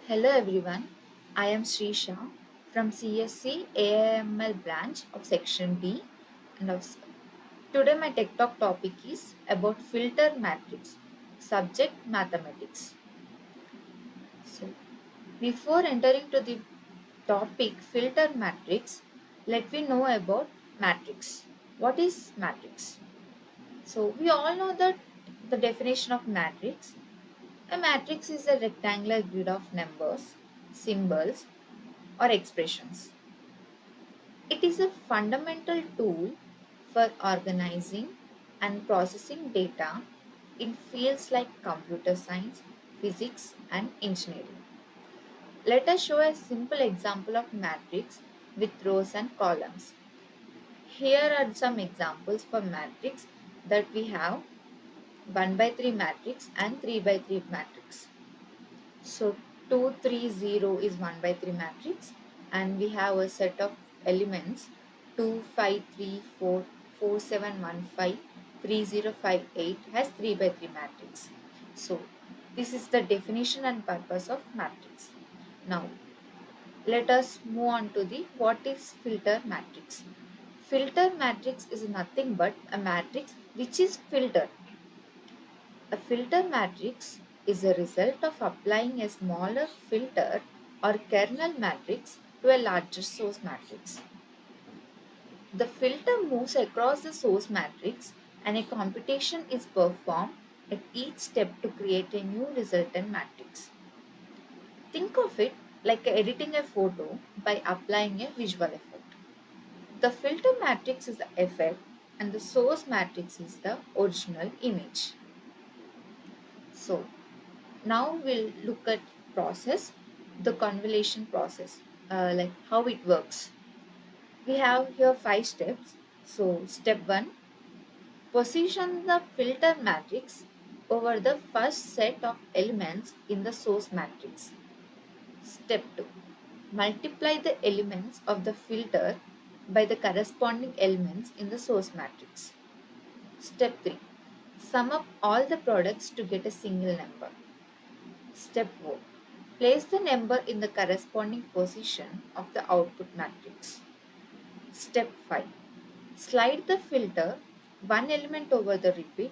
Hello everyone, I am Sri Shah from CSC AIML branch of Section B and today my Tech Talk topic is about filter matrix, subject mathematics. So before entering to the topic filter matrix, let me know about matrix. What is matrix? So we all know that the definition of matrix. A matrix is a rectangular grid of numbers, symbols or expressions. It is a fundamental tool for organizing and processing data in fields like computer science, physics, and engineering. Let us show a simple example of matrix with rows and columns. Here are some examples for matrix that we have 1 by 3 matrix and 3 by 3 matrix. So 230 is 1 by 3 matrix and we have a set of elements 25344715305 has 3 by 3 matrix. So this is the definition and purpose of matrix. Now let us move on to the what is filter matrix. Filter matrix is nothing but a matrix which is filtered. A filter matrix is a result of applying a smaller filter or kernel matrix to a larger source matrix. The filter moves across the source matrix and a computation is performed at each step to create a new resultant matrix. Think of it like editing a photo by applying a visual effect. The filter matrix is the effect and the source matrix is the original image. So, now we'll look at process, the convolution process, like how it works. We have here 5 steps. So step 1, position the filter matrix over the first set of elements in the source matrix. Step 2, multiply the elements of the filter by the corresponding elements in the source matrix. Step 3, sum up all the products to get a single number. Step 4, place the number in the corresponding position of the output matrix. Step 5, slide the filter one element over the repeat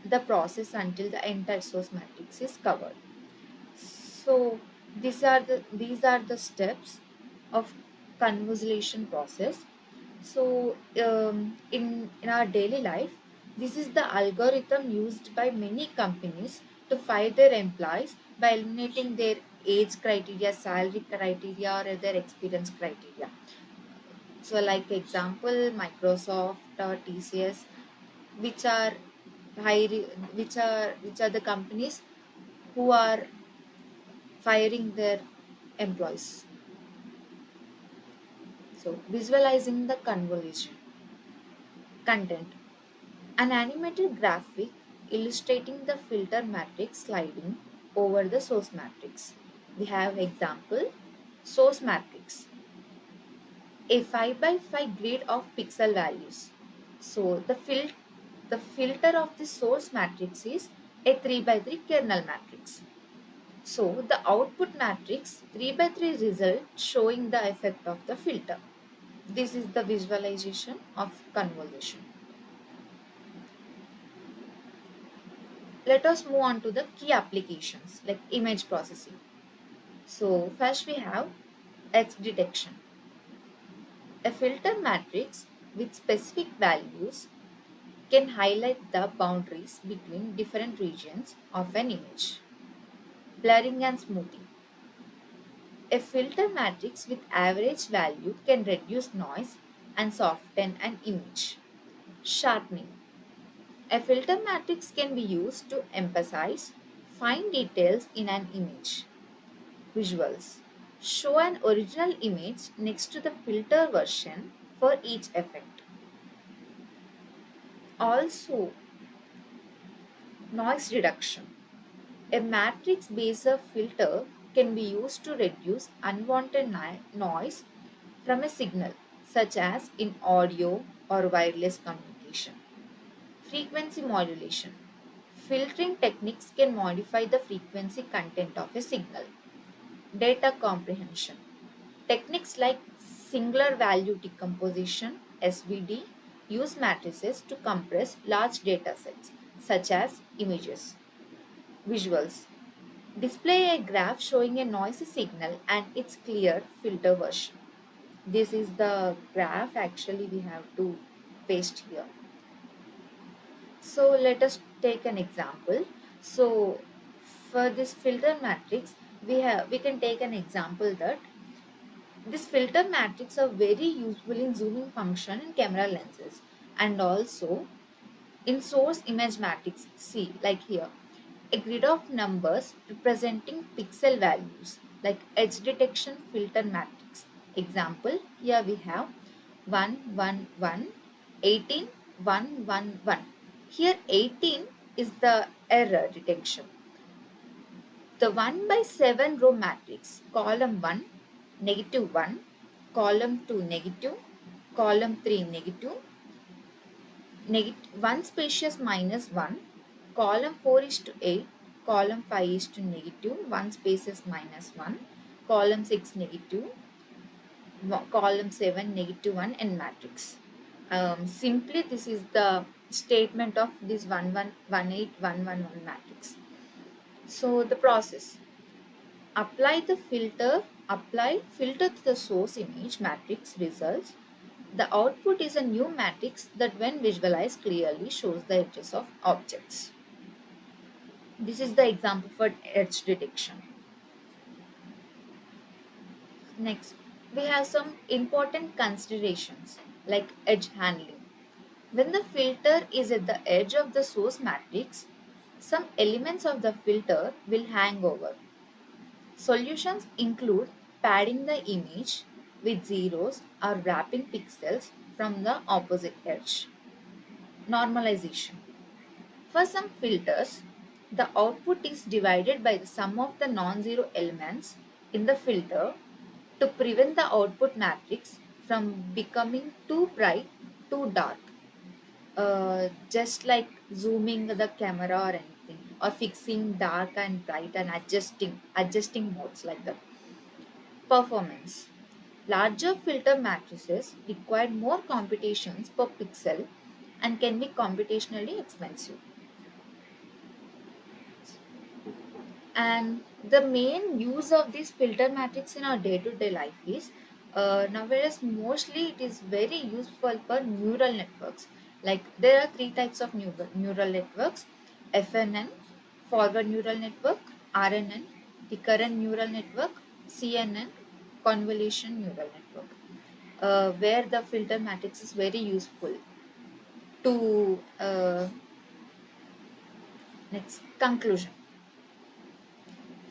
the process until the entire source matrix is covered. So these are the steps of convolution process. So in our daily life, this is the algorithm used by many companies to fire their employees by eliminating their age criteria, salary criteria, or their experience criteria. So, like example, Microsoft or TCS, which are hiring, which are the companies who are firing their employees. So, visualizing the convolution content. An animated graphic illustrating the filter matrix sliding over the source matrix. We have example source matrix, a 5 by 5 grid of pixel values. So the filter of the source matrix is a 3 by 3 kernel matrix. So the output matrix 3 by 3 result showing the effect of the filter. This is the visualization of convolution. Let us move on to the key applications like image processing. So first we have edge detection. A filter matrix with specific values can highlight the boundaries between different regions of an image. Blurring and smoothing. A filter matrix with average value can reduce noise and soften an image. Sharpening. A filter matrix can be used to emphasize fine details in an image. Visuals. Show an original image next to the filter version for each effect. Also, noise reduction. A matrix-based filter can be used to reduce unwanted noise from a signal, such as in audio or wireless communication. Frequency modulation. Filtering techniques can modify the frequency content of a signal. Data comprehension. Techniques like singular value decomposition (SVD) use matrices to compress large data sets such as images. Visuals. Display a graph showing a noisy signal and its clear filter version. This is the graph actually we have to paste here. So let us take an example. So for this filter matrix, we can take an example that this filter matrix are very useful in zooming function in camera lenses and also in source image matrix. See, like here, a grid of numbers representing pixel values like edge detection filter matrix. Example, here we have 111, 18, 111. Here 18 is the error detection. The 1 by 7 row matrix, column 1, negative 1, column 2 negative, column 3 negative, 1 spacious minus 1, column 4 is to 8, column 5 is to negative, 1 spaces minus 1, column 6 negative, column 7 negative 1 and matrix. Simply this is the statement of this 1118111 matrix. So the process. Apply filter to the source image matrix results. The output is a new matrix that when visualized clearly shows the edges of objects. This is the example for edge detection. Next, we have some important considerations like edge handling. When the filter is at the edge of the source matrix, some elements of the filter will hang over. Solutions include padding the image with zeros or wrapping pixels from the opposite edge. Normalization. For some filters, the output is divided by the sum of the non-zero elements in the filter to prevent the output matrix from becoming too bright, too dark. Just like zooming the camera or anything, or fixing dark and bright and adjusting modes like that. Performance. Larger filter matrices require more computations per pixel and can be computationally expensive. And the main use of this filter matrix in our day-to-day life is nowadays mostly it is very useful for neural networks. Like there are three types of neural networks: FNN, forward neural network; RNN, recurrent neural network; CNN, convolution neural network, where the filter matrix is very useful to next conclusion.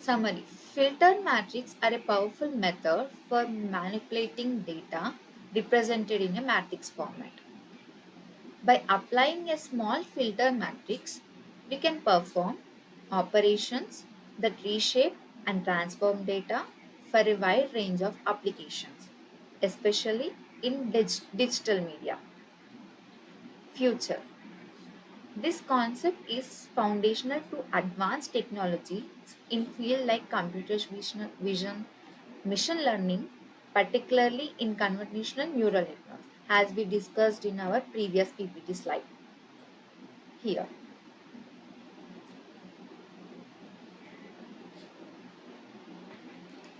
Summary. Filter matrices are a powerful method for manipulating data represented in a matrix format. By applying a small filter matrix, we can perform operations that reshape and transform data for a wide range of applications, especially in digital media. Future. This concept is foundational to advanced technologies in fields like computer vision, machine learning, particularly in convolutional neural networks, as we discussed in our previous PPT slide. Here,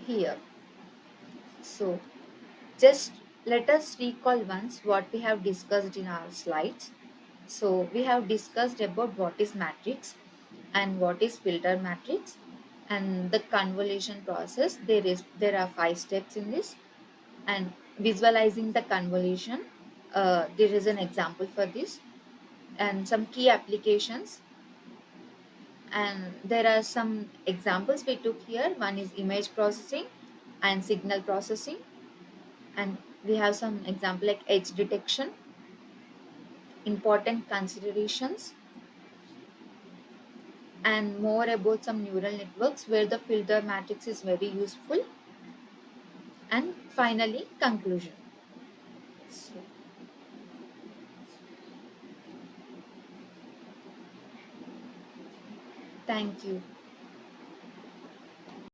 here. So, just let us recall once what we have discussed in our slides. So, we have discussed about what is matrix and what is filter matrix and the convolution process. There are 5 steps in this, and visualizing the convolution. There is an example for this and some key applications, and there are some examples we took here. One is image processing and signal processing, and we have some example like edge detection, important considerations, and more about some neural networks where the filter matrix is very useful, and finally conclusion. So, thank you.